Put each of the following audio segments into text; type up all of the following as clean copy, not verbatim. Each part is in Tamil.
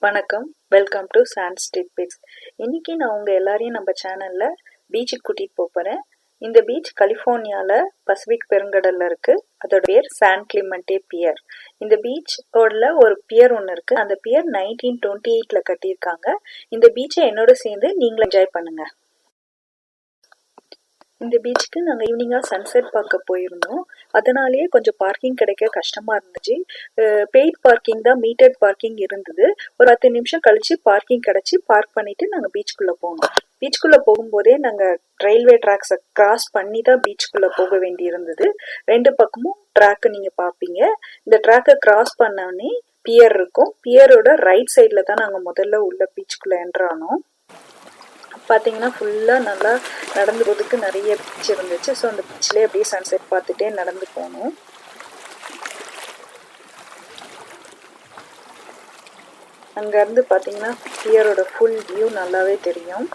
வணக்கம். Welcome to Sand Street Pics. இன்னைக்கு நான் உங்க எல்லாரையும் நம்ம சேனல்ல பீச்சுக்கு கூட்டிட்டு போறேன். இந்த பீச் கலிஃபோர்னியால பசிபிக் பெருங்கடல்ல இருக்கு. அதோட பேர் சான் கிளிமெண்டே பியர். இந்த பீச்சோட ஒரு பியர் ஒன்று இருக்கு. அந்த பியர் 1928ல கட்டியிருக்காங்க. இந்த பீச்சை என்னோட சேர்ந்து நீங்களும் என்ஜாய் பண்ணுங்க. இந்த பீச்சுக்கு நாங்கள் ஈவினிங்காக சன்செட் பார்க்க போயிருந்தோம். அதனாலேயே கொஞ்சம் பார்க்கிங் கிடைக்க கஷ்டமாக இருந்துச்சு. பெய்ட் பார்க்கிங் தான், மீட்டர்ட் பார்க்கிங் இருந்தது. ஒரு 10 நிமிஷம் கழிச்சு பார்க்கிங் கிடச்சி பார்க் பண்ணிட்டு நாங்கள் பீச்சுக்குள்ளே போனோம். பீச்சுக்குள்ளே போகும்போதே நாங்கள் ரயில்வே ட்ராக்ஸை கிராஸ் பண்ணி தான் பீச்சுக்குள்ளே போக வேண்டி இருந்தது. 2 பக்கமும் ட்ராக்கு நீங்கள் பார்ப்பீங்க. இந்த ட்ராக்கை கிராஸ் பண்ணோடனே பியர் இருக்கும். பியரோட ரைட் சைடில் தான் நாங்கள் முதல்ல உள்ள பீச்சுக்குள்ளே என்ட்ரு ஆனோம். பார்த்தீங்கன்னா ஃபுல்லாக நல்லா நடந்து போகிறதுக்கு நிறைய பீச் இருந்துச்சு. ஸோ அந்த பீச்லேயே அப்படியே சன்செட் பார்த்துட்டே நடந்து போனோம். அங்கேருந்து பார்த்தீங்கன்னா பியரோட ஃபுல் வியூ நல்லாவே தெரியும்.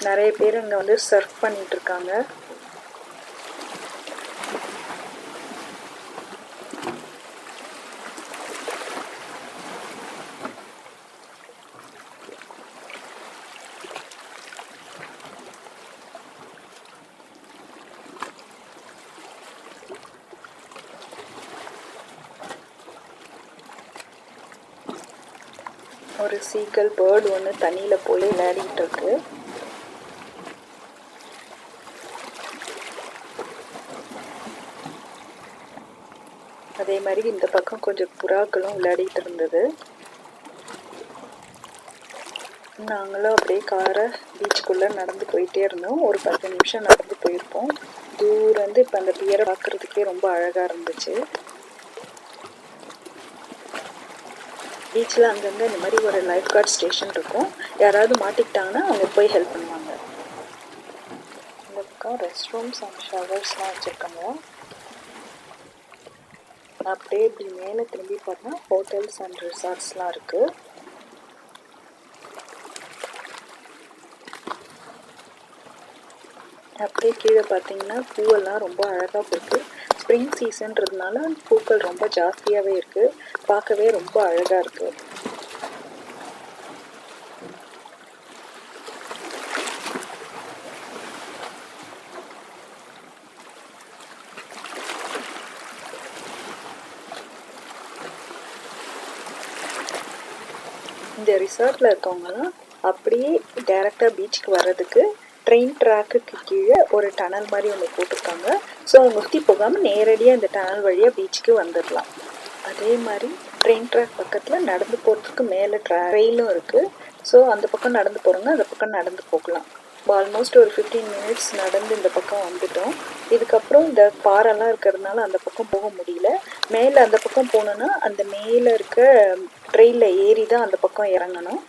நிறைய பேர் இங்கே வந்து சர்ஃப் பண்ணிட்டு இருக்காங்க. ஒரு சீகல் பேர்டு ஒன்று தண்ணியில் போய் விளையாடிட்டு இருக்கு. அதே மாதிரி இந்த பக்கம் கொஞ்சம் புறாக்களும் விளையாடிட்டு இருந்தது. நாங்களும் அப்படியே காரை பீச்சுக்குள்ளே நடந்து போயிட்டே இருந்தோம். ஒரு 10 நிமிஷம் நடந்து போயிருப்போம். தூரம் இப்போ அந்த பியரை பார்க்குறதுக்கே ரொம்ப அழகாக இருந்துச்சு. பீச்சில் அங்கங்கே இந்த மாதிரி ஒரு லைஃப் கார்ட் ஸ்டேஷன் இருக்கும். யாராவது மாட்டிக்கிட்டாங்கன்னா அவங்க போய் ஹெல்ப் பண்ணுவாங்க. இந்த பக்கம் ரெஸ்ட் ரூம்ஸ் அண்ட் ஷவர்ஸ்லாம் வச்சுருக்காங்க. அப்படியே இப்படி மேலே திரும்பி பார்த்தா ஹோட்டல்ஸ் அண்ட் ரிசார்ட்ஸ்லாம் இருக்குது. அப்படியே கீழே பார்த்தீங்கன்னா பூவெல்லாம் ரொம்ப அழகாக போயிருக்கு. ஸ்ப்ரிங் சீசன்றதுனால பூக்கள் ரொம்ப ஜாஸ்தியாகவே இருக்குது. பார்க்கவே ரொம்ப அழகாக இருக்குது. இந்த ரிசார்ட்டில் இருக்கவங்கலாம் அப்படியே டைரெக்டாக பீச்சுக்கு வர்றதுக்கு ட்ரெயின் ட்ராக்குக்கு கீழே ஒரு டனல் மாதிரி ஒன்று போட்டிருக்காங்க. ஸோ அவங்க சுற்றி போகாமல் நேரடியாக இந்த டனல் வழியாக பீச்சுக்கு வந்துடலாம். அதே மாதிரி ட்ரெயின் ட்ராக் பக்கத்தில் நடந்து போகிறதுக்கு மேலே ட்ரெயிலும் இருக்குது. ஸோ அந்த பக்கம் நடந்து போகிறவங்க அந்த பக்கம் நடந்து போகலாம். ஆல்மோஸ்ட் ஒரு 15 மினிட்ஸ் நடந்து இந்த பக்கம் வந்துட்டோம். இதுக்கப்புறம் இந்த பாறைலாம் இருக்கிறதுனால அந்த பக்கம் போக முடியல. மேலே அந்த பக்கம் போகணுன்னா அந்த மேலே இருக்க ட்ரெயினில் ஏறி தான் அந்த பக்கம் இறங்கணும்.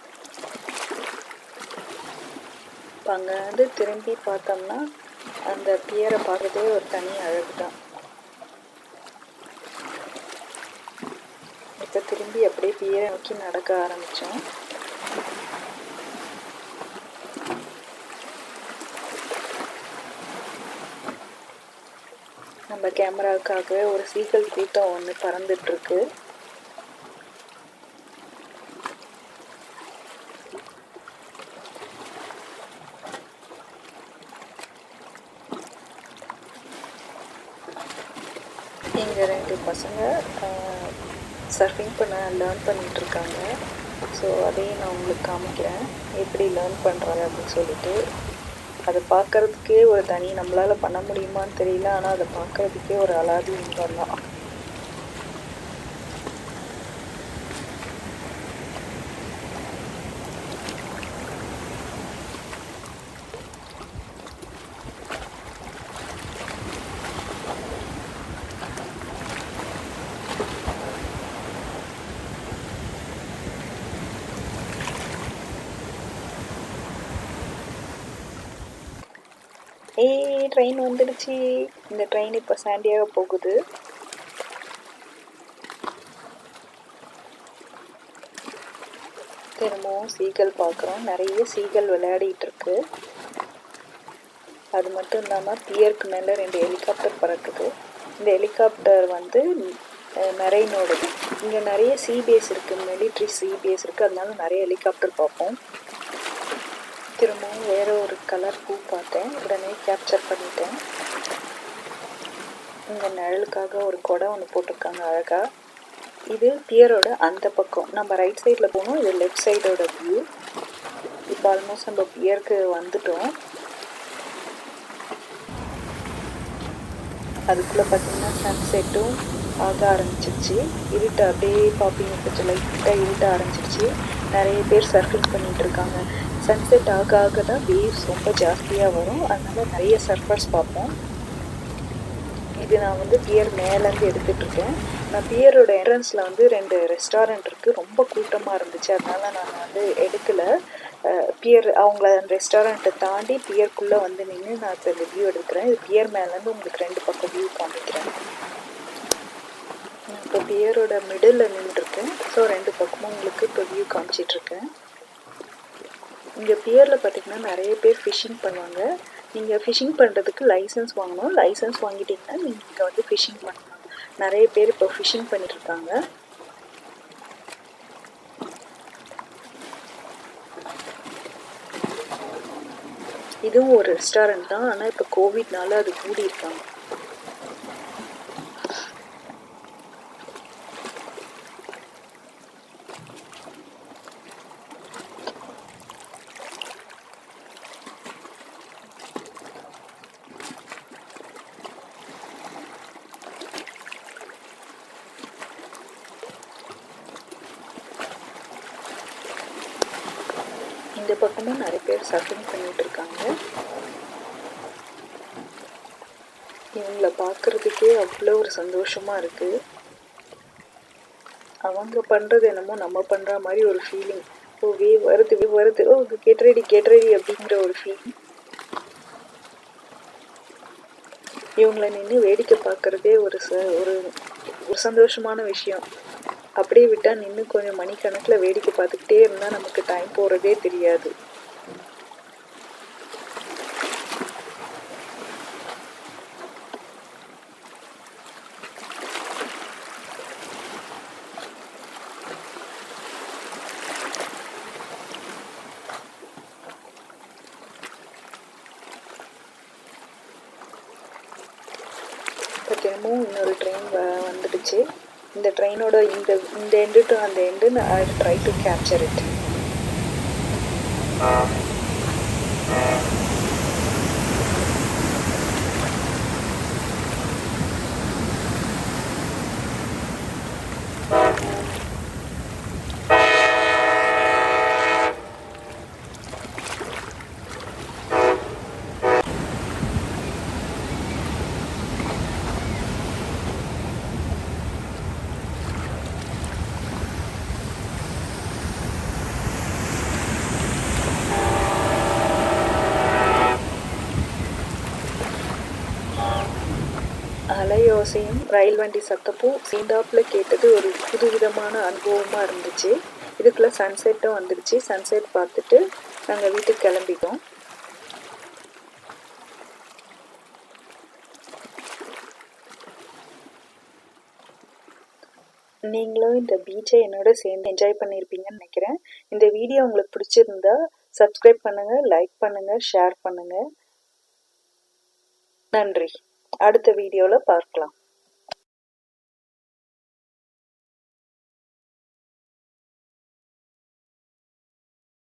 இப்போ அங்கே வந்து திரும்பி பார்த்தோம்னா அந்த பியரை பார்க்கறதே ஒரு தனி அழகு தான். இப்போ திரும்பி அப்படியே பியரை நோக்கி நடக்க ஆரம்பித்தோம். நம்ம கேமராவுக்காக ஒரு சீகல் கூட்டம் ஒன்று பறந்துட்டுருக்கு. இங்கே 2 பசங்க சர்ஃபிங் பண்ண லேர்ன் பண்ணிகிட்ருக்காங்க. ஸோ அதையும் நான் உங்களுக்கு காமிக்கிறேன் எப்படி லேர்ன் பண்ணுறாங்க அப்படின்னு சொல்லிட்டு. அதை பார்க்குறதுக்கே ஒரு தனி, நம்மளால் பண்ண முடியுமான்னு தெரியல, ஆனால் அதை பார்க்குறதுக்கே ஒரு அலாதி இன்பம் தான். ட்ரெயின் வந்துடுச்சு. இந்த ட்ரெயின் இப்போ சாண்டியாக போகுது. திரும்பவும் சீகல் பார்க்குறோம். நிறைய சீகல் விளையாடிட்டு இருக்கு. அது மட்டும் இல்லாமல் பியருக்கு மேலே 2 ஹெலிகாப்டர் பறக்குது. இந்த ஹெலிகாப்டர் வந்து மெரெய்னோடது. இங்கே நிறைய சிபிஎஸ் இருக்குது, மிலிட்ரி சிபிஎஸ் இருக்குது, அதனால நிறைய ஹெலிகாப்டர் பார்ப்போம். திரும்பவும் வேறு ஒரு கலர் பூ பார்த்தேன், உடனே கேப்சர் பண்ணிட்டேன். இங்கே நிழலுக்காக ஒரு குடை ஒன்று போட்டிருக்காங்க அழகாக. இது பியரோட அந்த பக்கம், நம்ம ரைட் சைடில் போகணும், இது லெஃப்ட் சைடோட வியூ. இப்போ ஆல்மோஸ்ட் நம்ம பியருக்கு வந்துட்டோம். அதுக்குள்ளே பார்த்திங்கன்னா சன்செட்டும் ஆக ஆரம்பிச்சிருச்சு. இருட்டு அப்படியே பார்ப்பீங்க, கொஞ்சம் லைட்டாக இருட்ட ஆரம்பிச்சிருச்சு. நிறைய பேர் சர்ஃபிங் பண்ணிகிட்ருக்காங்க. சன்செட் ஆக ஆக தான் வேவ்ஸ் ரொம்ப ஜாஸ்தியாக வரும், அதனால் நிறைய சர்ஃபர்ஸ் பார்ப்போம். இது நான் வந்து பியர் மேலேருந்து எடுத்துகிட்ருக்கேன். நான் பியரோட என்ட்ரன்ஸில் வந்து 2 ரெஸ்டாரண்ட் இருக்குது, ரொம்ப கூட்டமாக இருந்துச்சு, அதனால் நான் வந்து எடுக்கலை. பியர் அவங்கள அந்த ரெஸ்டாரண்ட்டை தாண்டி பியர்க்குள்ளே வந்து நின்று நான் இப்போ இந்த வியூ எடுக்கிறேன். இது பியர் மேலேருந்து உங்களுக்கு 2 பக்கம் வியூ காமிக்கிறேன். நான் இப்போ பியரோட மிடில் நின்றுருக்கேன், ஸோ 2 பக்கமும் உங்களுக்கு இப்போ வியூ காமிச்சிட்ருக்கேன். இங்கே பியரில் பார்த்திங்கன்னா நிறைய பேர் ஃபிஷ்ஷிங் பண்ணுவாங்க. நீங்கள் ஃபிஷ்ஷிங் பண்ணுறதுக்கு லைசன்ஸ் வாங்கணும். லைசன்ஸ் வாங்கிட்டிங்கன்னா நீங்கள் இங்கே வந்து ஃபிஷ்ஷிங் பண்ணலாம். நிறைய பேர் இப்போ ஃபிஷ்ஷிங் பண்ணிகிட்ருக்காங்க. இதுவும் ஒரு ரெஸ்டாரண்ட் தான், ஆனால் இப்போ கோவிட்னால அது மூடியிருக்காங்க. இந்த பக்கமும் நிறைய பேர் சர்ஃபிங் பண்ணிட்டு இருக்காங்க. இவங்கள பார்க்குறதுக்கே அவ்வளோ ஒரு சந்தோஷமாக இருக்குது. அவங்க பண்ணுறது என்னமோ நம்ம பண்ணுற மாதிரி ஒரு ஃபீலிங். ஓ வேவ் வருது, ஓ கெட் ரெடி அப்படிங்கிற ஒரு ஃபீலிங். இவங்களை நின்று வேடிக்கை பார்க்குறதே ஒரு சந்தோஷமான விஷயம். அப்படியே விட்டால் நின்று கொஞ்சம் மணிக்கணக்கில் வேடிக்கை பார்த்துக்கிட்டே இருந்தால் நமக்கு டைம் போகிறதே தெரியாது. இப்போ திரும்பவும் இன்னொரு ட்ரெயின் வந்துடுச்சு. இந்த ட்ரெயினோட இந்த எண்டு டு அந்த end I try to capture it. அலையோசையும் ரயில் வண்டி சத்தமும் சேர்ந்தாப்பில் கேட்டது ஒரு புதுவிதமான அனுபவமாக இருந்துச்சு. இதுக்குள்ளே சன்செட்டும் வந்துடுச்சு. சன்செட் பார்த்துட்டு நாங்கள் வீட்டுக்கு கிளம்பிட்டோம். நீங்களும் இந்த பீச்சை என்னோட சேர்ந்து என்ஜாய் பண்ணியிருப்பீங்கன்னு நினைக்கிறேன். இந்த வீடியோ உங்களுக்கு பிடிச்சிருந்தா சப்ஸ்கிரைப் பண்ணுங்கள், லைக் பண்ணுங்கள், ஷேர் பண்ணுங்கள். நன்றி. அடுத்த வீடியோவில் பார்க்கலாம்.